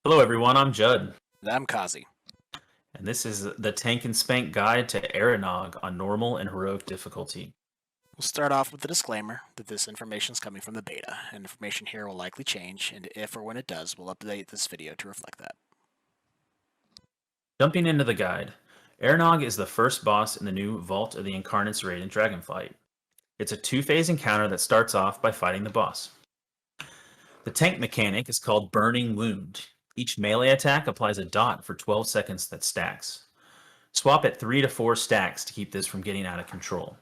Hello everyone, I'm Jud, I'm Kazi. and this is the TankNSpank guide to Eranog on normal and heroic difficulty. We'll start off with the disclaimer that this information is coming from the beta, and information here will likely change, and if or when it does, we'll update this video to reflect that. Jumping into the guide, Eranog is the first boss in the new Vault of the Incarnates raid in Dragonflight. It's a two-phase encounter that starts off by fighting the boss. The tank mechanic is called Burning Wound. Each melee attack applies a dot for 12 seconds that stacks. Swap at 3 to 4 stacks to keep this from getting out of control.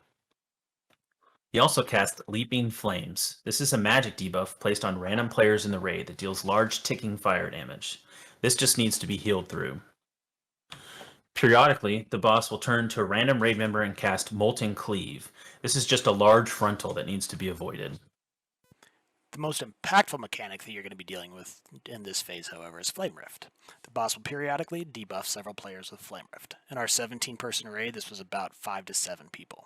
He also casts Leaping Flames. This is a magic debuff placed on random players in the raid that deals large ticking fire damage. This just needs to be healed through. Periodically, the boss will turn to a random raid member and cast Molten Cleave. This is just a large frontal that needs to be avoided. The most impactful mechanic that you're going to be dealing with in this phase, however, is Flame Rift. The boss will periodically debuff several players with Flame Rift. In our 17-person raid, this was about 5 to 7 people.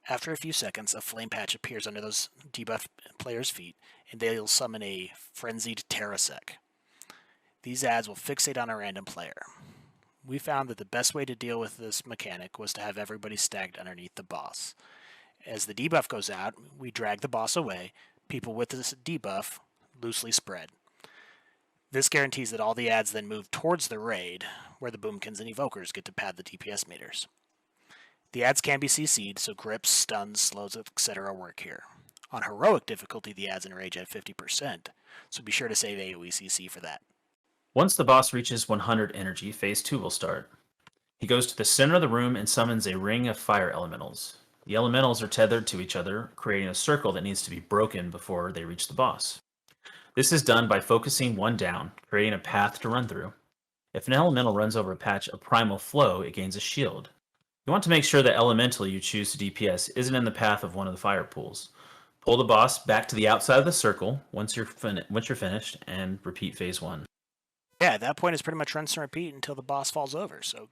After a few seconds, a flame patch appears under those debuffed players' feet, and they'll summon a Frenzied Terrasec. These adds will fixate on a random player. We found that the best way to deal with this mechanic was to have everybody stacked underneath the boss. As the debuff goes out, we drag the boss away. People with this debuff loosely spread. This guarantees that all the adds then move towards the raid, where the boomkins and evokers get to pad the DPS meters. The adds can be CC'd, so grips, stuns, slows, etc. work here. On heroic difficulty, the adds enrage at 50%, so be sure to save AoE CC for that. Once the boss reaches 100 energy, phase 2 will start. He goes to the center of the room and summons a ring of fire elementals. The elementals are tethered to each other, creating a circle that needs to be broken before they reach the boss. This is done by focusing one down, creating a path to run through. If an elemental runs over a patch of primal flow, it gains a shield. You want to make sure the elemental you choose to DPS isn't in the path of one of the fire pools. Pull the boss back to the outside of the circle once you're finished, and repeat phase 1. Yeah, at that point it's pretty much rinse and repeat until the boss falls over. So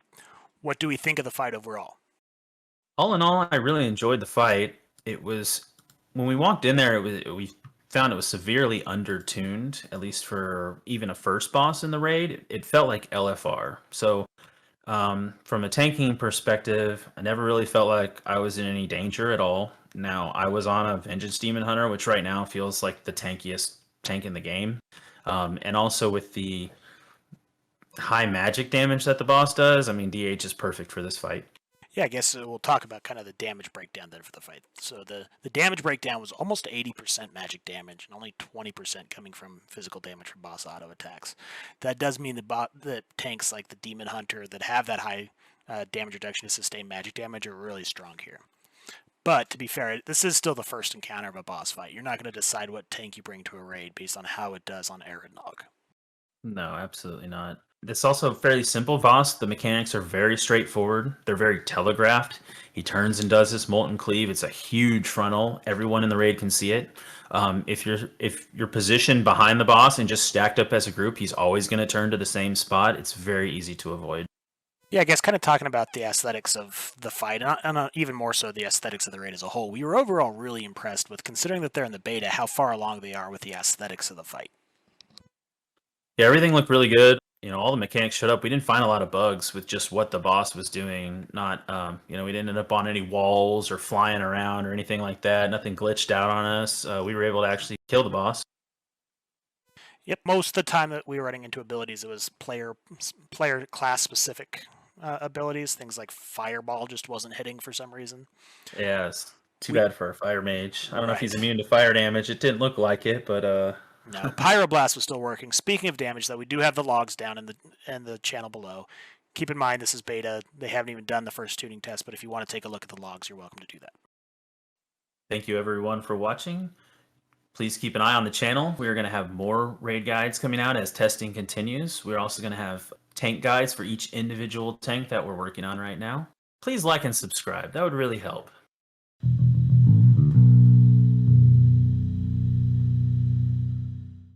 what do we think of the fight overall? All in all, I really enjoyed the fight. It was, when we walked in there, we found it was severely undertuned, at least for even a first boss in the raid. It felt like LFR. So from a tanking perspective, I never really felt like I was in any danger at all. Now, I was on a Vengeance Demon Hunter, which right now feels like the tankiest tank in the game. And also with the high magic damage that the boss does, I mean, DH is perfect for this fight. Yeah, I guess we'll talk about kind of the damage breakdown then for the fight. So the damage breakdown was almost 80% magic damage and only 20% coming from physical damage from boss auto attacks. That does mean that tanks like the Demon Hunter that have that high damage reduction to sustain magic damage are really strong here. But to be fair, this is still the first encounter of a boss fight. You're not going to decide what tank you bring to a raid based on how it does on Eranog. No, absolutely not. It's also a fairly simple boss. The mechanics are very straightforward. They're very telegraphed. He turns and does this Molten Cleave. It's a huge frontal. Everyone in the raid can see it. If you're positioned behind the boss and just stacked up as a group, he's always going to turn to the same spot. It's very easy to avoid. Yeah, I guess kind of talking about the aesthetics of the fight, and even more so the aesthetics of the raid as a whole, we were overall really impressed with, considering that they're in the beta, how far along they are with the aesthetics of the fight. Yeah, everything looked really good. All the mechanics showed up. We didn't find a lot of bugs with just what the boss was doing. Not, we didn't end up on any walls or flying around or anything like that. Nothing glitched out on us. We were able to actually kill the boss. Yep, most of the time that we were running into abilities, it was player class specific abilities. Things like Fireball just wasn't hitting for some reason. Yeah, it's too bad for a fire mage. I don't know if he's Right. immune to fire damage. It didn't look like it, but No, Pyroblast was still working. Speaking of damage, though, we do have the logs down in the channel below. Keep in mind this is beta. They haven't even done the first tuning test, but if you want to take a look at the logs, you're welcome to do that. Thank you everyone for watching. Please keep an eye on the channel. We're going to have more raid guides coming out as testing continues. We're also going to have tank guides for each individual tank that we're working on right now. Please like and subscribe. That would really help.